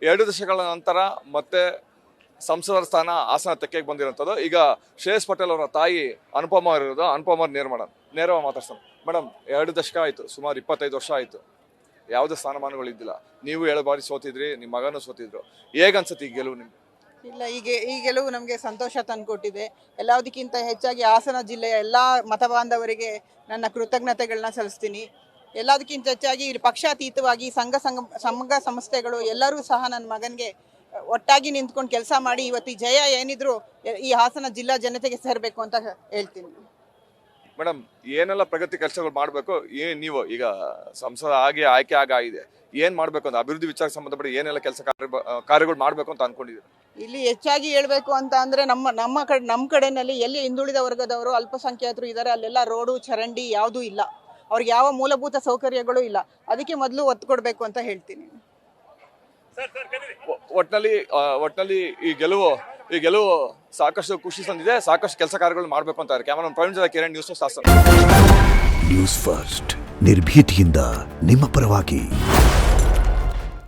2 ದಶಕಗಳ ನಂತರ ಮತ್ತೆ ಸಂಸದರ ಸ್ಥಾನ ಹಾಸನ ತೆಕ್ಕೆಗೆ ಬಂದಿರೋಂಥದ್ದು. ಈಗ ಶ್ರೇಯಸ್ ಪಟೇಲ್ ಅವರ ತಾಯಿ ಅನುಪಮ ಇರೋದು. ಅನುಪಮ ನೇರವಾಗಿ ಮಾತಾಡ್ತಾನೆ. ಮೇಡಮ್, 2 ದಶಕ ಆಯಿತು, ಸುಮಾರು 25 ವರ್ಷ ಆಯಿತು, ಯಾವುದೇ ಸ್ಥಾನಮಾನಗಳಿದ್ದಿಲ್ಲ. ನೀವು 7 ಬಾರಿ ಸೋತಿದ್ರಿ, ನಿಮ್ಮ ಮಗನೂ ಸೋತಿದ್ರು. ಹೇಗನ್ಸುತ್ತೆ ಈ ಗೆಲುವು ನಿಮ್ಗೆ? ಇಲ್ಲ, ಈ ಗೆಲುವು ನಮಗೆ ಸಂತೋಷ ತಂದುಕೊಟ್ಟಿದೆ. ಎಲ್ಲದಕ್ಕಿಂತ ಹೆಚ್ಚಾಗಿ ಹಾಸನ ಜಿಲ್ಲೆಯ ಎಲ್ಲ ಮತಬಾಂಧವರಿಗೆ ನನ್ನ ಕೃತಜ್ಞತೆಗಳನ್ನ ಸಲ್ಲಿಸ್ತೀನಿ. ಎಲ್ಲದಕ್ಕಿಂತ ಹೆಚ್ಚಾಗಿ ಇಲ್ಲಿ ಪಕ್ಷಾತೀತವಾಗಿ ಸಂಘ ಸಂಸ್ಥೆಗಳು ಎಲ್ಲರೂ ಸಹ ನನ್ನ ಮಗನಿಗೆ ಒಟ್ಟಾಗಿ ನಿಂತ್ಕೊಂಡು ಕೆಲಸ ಮಾಡಿ ಇವತ್ತು ಈ ಜಯ ಏನಿದ್ರು ಈ ಹಾಸನ ಜಿಲ್ಲಾ ಜನತೆಗೆ ಸೇರಬೇಕು ಅಂತ ಹೇಳ್ತೀನಿ. ಮೇಡಮ್, ಏನೆಲ್ಲ ಪ್ರಗತಿ ಕೆಲಸಗಳು ಮಾಡಬೇಕು? ನೀವು ಈಗ ಸಂಸದ ಆಯ್ಕೆ ಆಗಿದೆ, ಏನ್ ಮಾಡ್ಬೇಕು ಅಂತ ಅಭಿವೃದ್ಧಿ ವಿಚಾರಕ್ಕೆ ಸಂಬಂಧಪಟ್ಟ ಏನೆಲ್ಲ ಕಾರ್ಯಗಳು ಮಾಡ್ಬೇಕು ಅಂತ ಅನ್ಕೊಂಡಿದ್ದೀರಿ? ಇಲ್ಲಿ ಹೆಚ್ಚಾಗಿ ಹೇಳ್ಬೇಕು ಅಂತ ಅಂದ್ರೆ ನಮ್ಮ ಕಡೆನಲ್ಲಿ ಎಲ್ಲಿ ಹಿಂದುಳಿದ ವರ್ಗದವರು ಅಲ್ಪಸಂಖ್ಯಾತರು ಇದ್ದಾರೆ ಅಲ್ಲೆಲ್ಲ ರೋಡು ಚರಂಡಿ ಯಾವುದೂ ಇಲ್ಲ. ಅವ್ರಿಗೆ ಯಾವ ಮೂಲಭೂತ ಸೌಕರ್ಯಗಳು ಇಲ್ಲ. ಅದಕ್ಕೆ ಮೊದಲು ಒತ್ತು ಕೊಡಬೇಕು ಅಂತ ಹೇಳ್ತೀನಿ. ಒಟ್ಟಿನಲ್ಲಿ ಈ ಗೆಲುವು ಸಾಕಷ್ಟು ಖುಷಿ ತಂದಿದೆ. ಸಾಕಷ್ಟು ಕೆಲಸ ಕಾರ್ಯಗಳು ಮಾಡಬೇಕು ಅಂತ. ಕ್ಯಾಮರಾಮನ್ ಪ್ರವೀಣ್ ಜೊತೆ Kiran, news Hassan. News first, ನಿರ್ಭೀತಿಯಿಂದ ನಿಮ್ಮ ಪರವಾಗಿ.